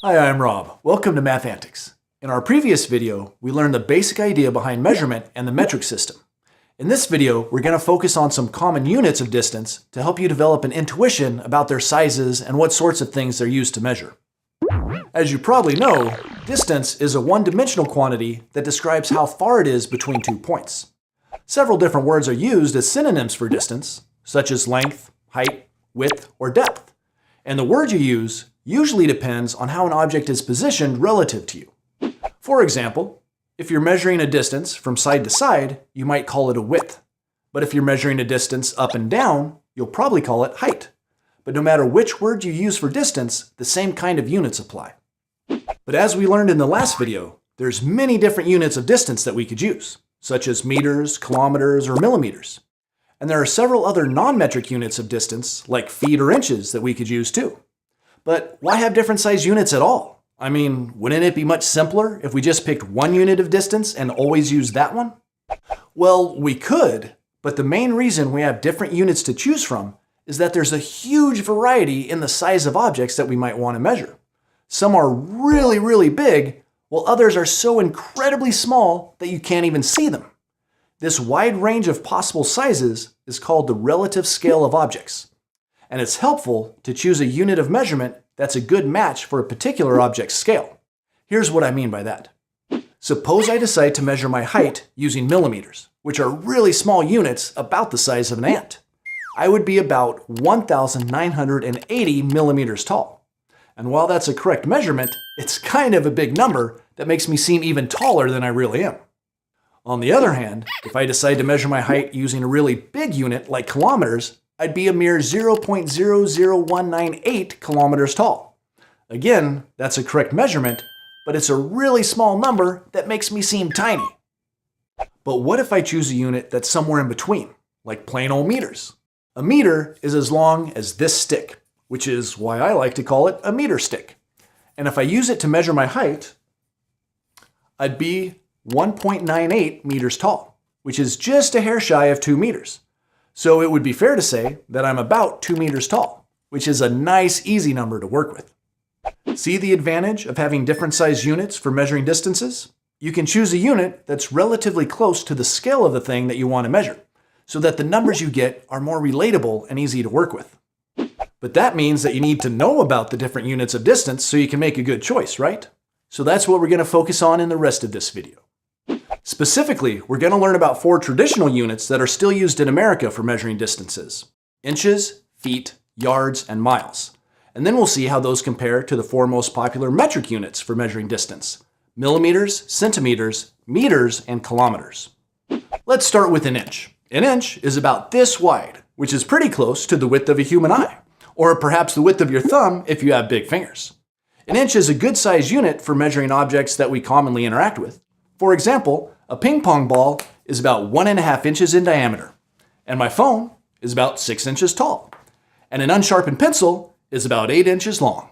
Hi, I'm Rob. Welcome to Math Antics. In our previous video, we learned the basic idea behind measurement and the metric system. In this video, we're going to focus on some common units of distance to help you develop an intuition about their sizes and what sorts of things they're used to measure. As you probably know, distance is a one-dimensional quantity that describes how far it is between 2 points. Several different words are used as synonyms for distance, such as length, height, width, or depth. And the word you use usually depends on how an object is positioned relative to you. For example, if you're measuring a distance from side to side, you might call it a width. But if you're measuring a distance up and down, you'll probably call it height. But no matter which word you use for distance, the same kind of units apply. But as we learned in the last video, there's many different units of distance that we could use, such as meters, kilometers, or millimeters. And there are several other non-metric units of distance, like feet or inches, that we could use too. But why have different size units at all? I mean, wouldn't it be much simpler if we just picked one unit of distance and always used that one? Well, we could, but the main reason we have different units to choose from is that there's a huge variety in the size of objects that we might want to measure. Some are really, really big, while others are so incredibly small that you can't even see them. This wide range of possible sizes is called the relative scale of objects. And it's helpful to choose a unit of measurement that's a good match for a particular object's scale. Here's what I mean by that. Suppose I decide to measure my height using millimeters, which are really small units about the size of an ant. I would be about 1,980 millimeters tall. And while that's a correct measurement, it's kind of a big number that makes me seem even taller than I really am. On the other hand, if I decide to measure my height using a really big unit like kilometers, I'd be a mere 0.00198 kilometers tall. Again, that's a correct measurement, but it's a really small number that makes me seem tiny. But what if I choose a unit that's somewhere in between, like plain old meters? A meter is as long as this stick, which is why I like to call it a meter stick. And if I use it to measure my height, I'd be 1.98 meters tall, which is just a hair shy of 2 meters. So it would be fair to say that I'm about 2 meters tall, which is a nice, easy number to work with. See the advantage of having different size units for measuring distances? You can choose a unit that's relatively close to the scale of the thing that you want to measure, so that the numbers you get are more relatable and easy to work with. But that means that you need to know about the different units of distance so you can make a good choice, right? So that's what we're going to focus on in the rest of this video. Specifically, we're going to learn about 4 traditional units that are still used in America for measuring distances: inches, feet, yards, and miles. And then we'll see how those compare to the 4 most popular metric units for measuring distance: millimeters, centimeters, meters, and kilometers. Let's start with an inch. An inch is about this wide, which is pretty close to the width of a human eye, or perhaps the width of your thumb if you have big fingers. An inch is a good size unit for measuring objects that we commonly interact with. For example, a ping pong ball is about 1.5 inches in diameter, and my phone is about 6 inches tall, and an unsharpened pencil is about 8 inches long.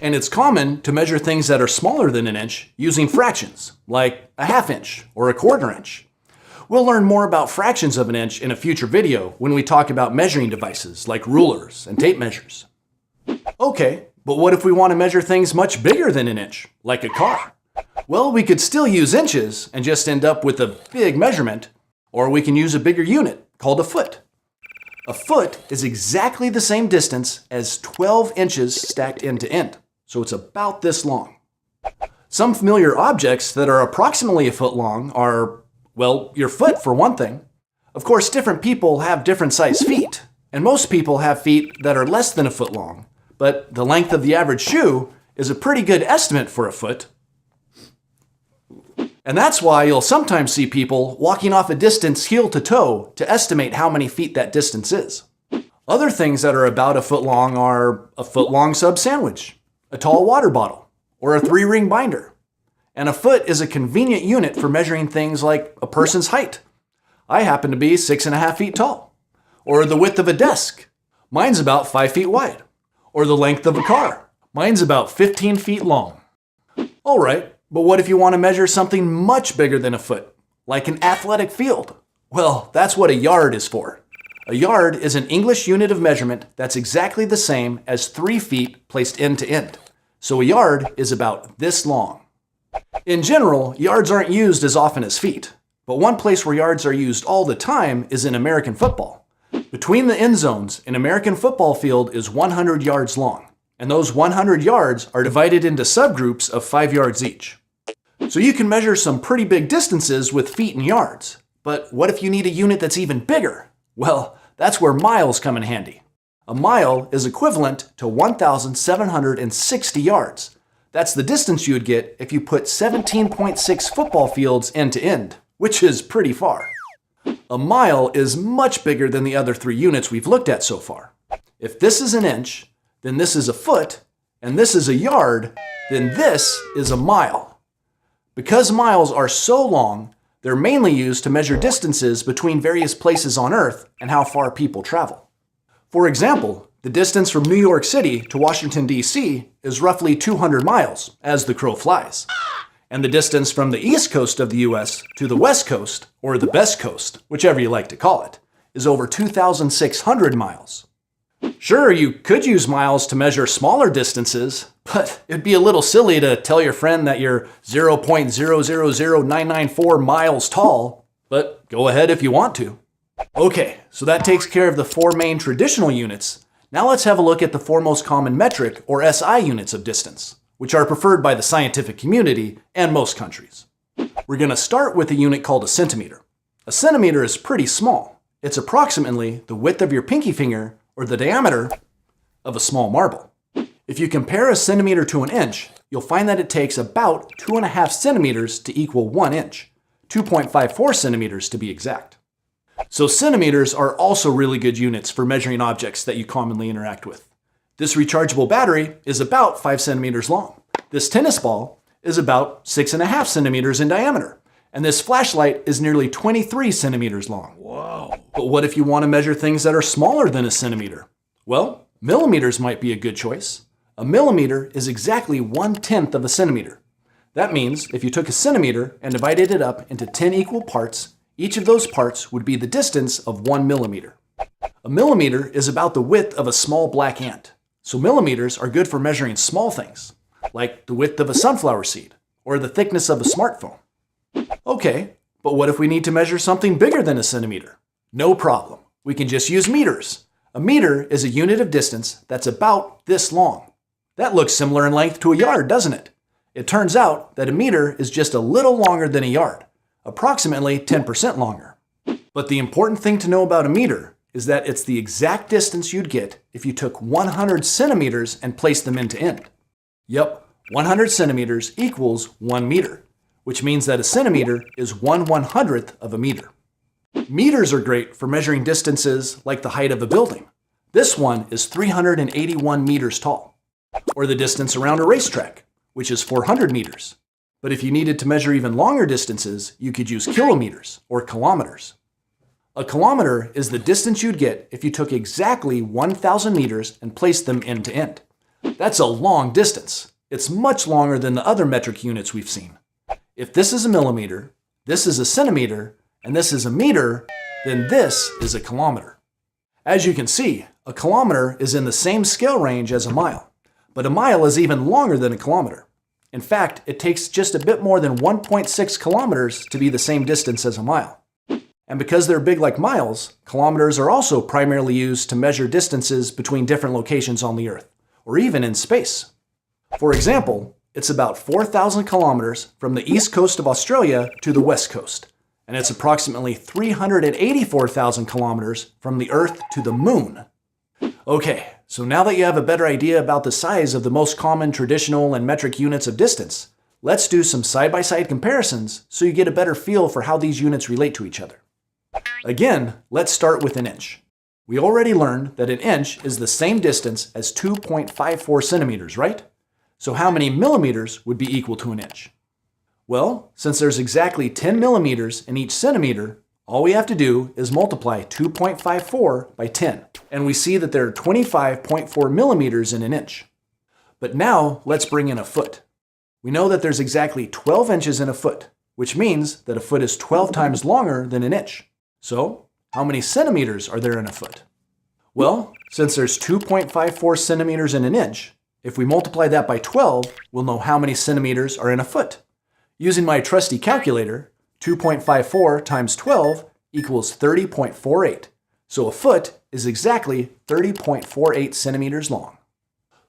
And it's common to measure things that are smaller than an inch using fractions, like a ½ inch or a ¼ inch. We'll learn more about fractions of an inch in a future video when we talk about measuring devices like rulers and tape measures. Okay, but what if we want to measure things much bigger than an inch, like a car? Well, we could still use inches and just end up with a big measurement, or we can use a bigger unit called a foot. A foot is exactly the same distance as 12 inches stacked end to end, so it's about this long. Some familiar objects that are approximately a foot long are, well, your foot for one thing. Of course, different people have different size feet, and most people have feet that are less than a foot long, but the length of the average shoe is a pretty good estimate for a foot. And that's why you'll sometimes see people walking off a distance heel to toe to estimate how many feet that distance is. Other things that are about a foot long are a foot-long sub sandwich, a tall water bottle, or a 3-ring binder. And a foot is a convenient unit for measuring things like a person's height. I happen to be 6.5 feet tall. Or the width of a desk. Mine's about 5 feet wide. Or the length of a car. Mine's about 15 feet long. All right. But what if you want to measure something much bigger than a foot, like an athletic field? Well, that's what a yard is for. A yard is an English unit of measurement that's exactly the same as 3 feet placed end to end. So a yard is about this long. In general, yards aren't used as often as feet, but one place where yards are used all the time is in American football. Between the end zones, an American football field is 100 yards long, and those 100 yards are divided into subgroups of 5 yards each. So you can measure some pretty big distances with feet and yards. But what if you need a unit that's even bigger? Well, that's where miles come in handy. A mile is equivalent to 1,760 yards. That's the distance you would get if you put 17.6 football fields end to end, which is pretty far. A mile is much bigger than the other 3 units we've looked at so far. If this is an inch, then this is a foot, and this is a yard, then this is a mile. Because miles are so long, they're mainly used to measure distances between various places on Earth and how far people travel. For example, the distance from New York City to Washington, D.C. is roughly 200 miles, as the crow flies. And the distance from the east coast of the U.S. to the west coast, or the best coast, whichever you like to call it, is over 2,600 miles. Sure, you could use miles to measure smaller distances, but it'd be a little silly to tell your friend that you're 0.000994 miles tall, but go ahead if you want to. Okay, so that takes care of the 4 main traditional units. Now let's have a look at the 4 most common metric or SI units of distance, which are preferred by the scientific community and most countries. We're going to start with a unit called a centimeter. A centimeter is pretty small. It's approximately the width of your pinky finger or the diameter of a small marble. If you compare a centimeter to an inch, you'll find that it takes about 2.5 centimeters to equal 1 inch, 2.54 centimeters to be exact. So centimeters are also really good units for measuring objects that you commonly interact with. This rechargeable battery is about 5 centimeters long. This tennis ball is about 6.5 centimeters in diameter. And this flashlight is nearly 23 centimeters long. Whoa. But what if you want to measure things that are smaller than a centimeter? Well, millimeters might be a good choice. A millimeter is exactly 1/10 of a centimeter. That means if you took a centimeter and divided it up into 10 equal parts, each of those parts would be the distance of 1 millimeter. A millimeter is about the width of a small black ant. So millimeters are good for measuring small things, like the width of a sunflower seed or the thickness of a smartphone. Okay, but what if we need to measure something bigger than a centimeter? No problem. We can just use meters. A meter is a unit of distance that's about this long. That looks similar in length to a yard, doesn't it? It turns out that a meter is just a little longer than a yard, approximately 10% longer. But the important thing to know about a meter is that it's the exact distance you'd get if you took 100 centimeters and placed them end to end. Yep, 100 centimeters equals 1 meter, which means that a centimeter is 1/100th of a meter. Meters are great for measuring distances like the height of a building. This one is 381 meters tall, or the distance around a racetrack, which is 400 meters. But if you needed to measure even longer distances, you could use kilometers or kilometers. A kilometer is the distance you'd get if you took exactly 1,000 meters and placed them end to end. That's a long distance. It's much longer than the other metric units we've seen. If this is a millimeter, this is a centimeter, and this is a meter, then this is a kilometer. As you can see, a kilometer is in the same scale range as a mile, but a mile is even longer than a kilometer. In fact, it takes just a bit more than 1.6 kilometers to be the same distance as a mile. And because they're big like miles, kilometers are also primarily used to measure distances between different locations on the Earth, or even in space. For example, it's about 4,000 kilometers from the east coast of Australia to the west coast, and it's approximately 384,000 kilometers from the Earth to the Moon. Okay, so now that you have a better idea about the size of the most common traditional and metric units of distance, let's do some side-by-side comparisons so you get a better feel for how these units relate to each other. Again, let's start with an inch. We already learned that an inch is the same distance as 2.54 centimeters, right? So how many millimeters would be equal to an inch? Well, since there's exactly 10 millimeters in each centimeter, all we have to do is multiply 2.54 by 10, and we see that there are 25.4 millimeters in an inch. But now let's bring in a foot. We know that there's exactly 12 inches in a foot, which means that a foot is 12 times longer than an inch. So, how many centimeters are there in a foot? Well, since there's 2.54 centimeters in an inch, If we multiply that by 12, we'll know how many centimeters are in a foot. Using my trusty calculator, 2.54 times 12 equals 30.48. So a foot is exactly 30.48 centimeters long.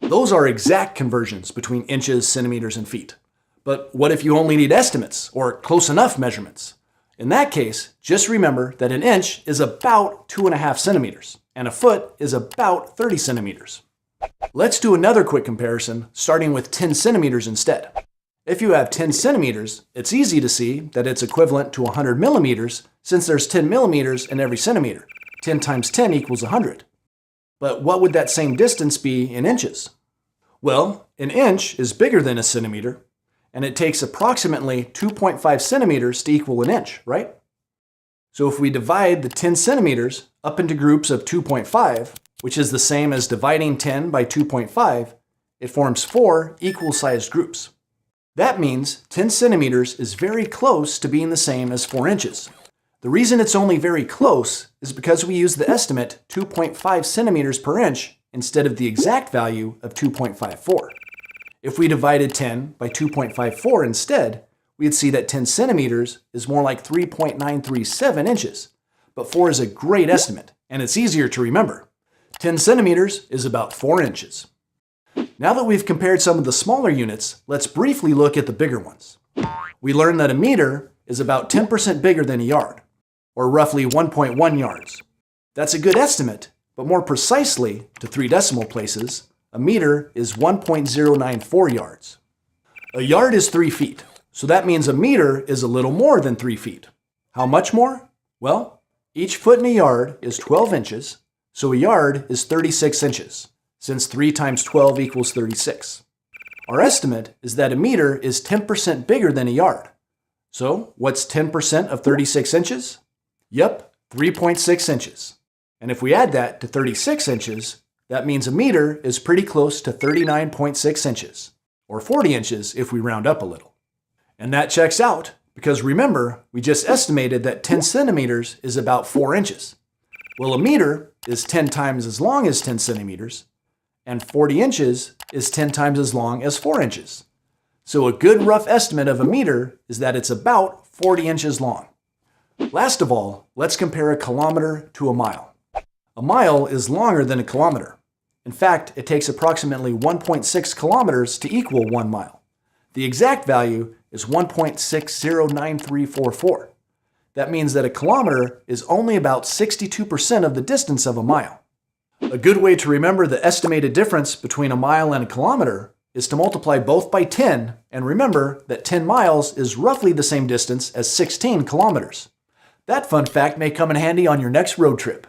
Those are exact conversions between inches, centimeters, and feet. But what if you only need estimates or close enough measurements? In that case, just remember that an inch is about 2.5 centimeters and a foot is about 30 centimeters. Let's do another quick comparison, starting with 10 centimeters instead. If you have 10 centimeters, it's easy to see that it's equivalent to 100 millimeters since there's 10 millimeters in every centimeter. 10 times 10 equals 100. But what would that same distance be in inches? Well, an inch is bigger than a centimeter, and it takes approximately 2.5 centimeters to equal an inch, right? So if we divide the 10 centimeters up into groups of 2.5, which is the same as dividing 10 by 2.5, it forms 4 equal-sized groups. That means 10 centimeters is very close to being the same as 4 inches. The reason it's only very close is because we use the estimate 2.5 centimeters per inch instead of the exact value of 2.54. If we divided 10 by 2.54 instead, we'd see that 10 centimeters is more like 3.937 inches. But 4 is a great estimate, and it's easier to remember. 10 centimeters is about 4 inches. Now that we've compared some of the smaller units, let's briefly look at the bigger ones. We learned that a meter is about 10% bigger than a yard, or roughly 1.1 yards. That's a good estimate, but more precisely, to 3 decimal places, a meter is 1.094 yards. A yard is 3 feet, so that means a meter is a little more than 3 feet. How much more? Well, each foot in a yard is 12 inches, so a yard is 36 inches, since 3 times 12 equals 36. Our estimate is that a meter is 10% bigger than a yard. So, what's 10% of 36 inches? Yep, 3.6 inches. And if we add that to 36 inches, that means a meter is pretty close to 39.6 inches, or 40 inches if we round up a little. And that checks out, because remember, we just estimated that 10 centimeters is about 4 inches. Well, a meter is 10 times as long as 10 centimeters, and 40 inches is 10 times as long as 4 inches. So a good rough estimate of a meter is that it's about 40 inches long. Last of all, let's compare a kilometer to a mile. A mile is longer than a kilometer. In fact, it takes approximately 1.6 kilometers to equal 1 mile. The exact value is 1.609344. That means that a kilometer is only about 62% of the distance of a mile. A good way to remember the estimated difference between a mile and a kilometer is to multiply both by 10 and remember that 10 miles is roughly the same distance as 16 kilometers. That fun fact may come in handy on your next road trip.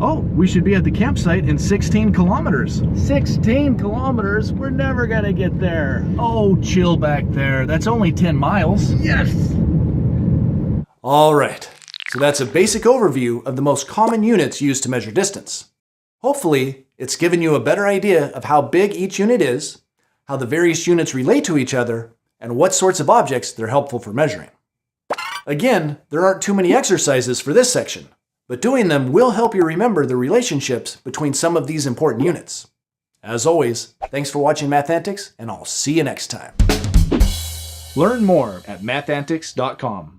Oh, we should be at the campsite in 16 kilometers. 16 kilometers? We're never gonna get there. Oh, chill back there. That's only 10 miles. Yes! All right, so that's a basic overview of the most common units used to measure distance. Hopefully, it's given you a better idea of how big each unit is, how the various units relate to each other, and what sorts of objects they're helpful for measuring. Again, there aren't too many exercises for this section, but doing them will help you remember the relationships between some of these important units. As always, thanks for watching Math Antics, and I'll see you next time. Learn more at mathantics.com.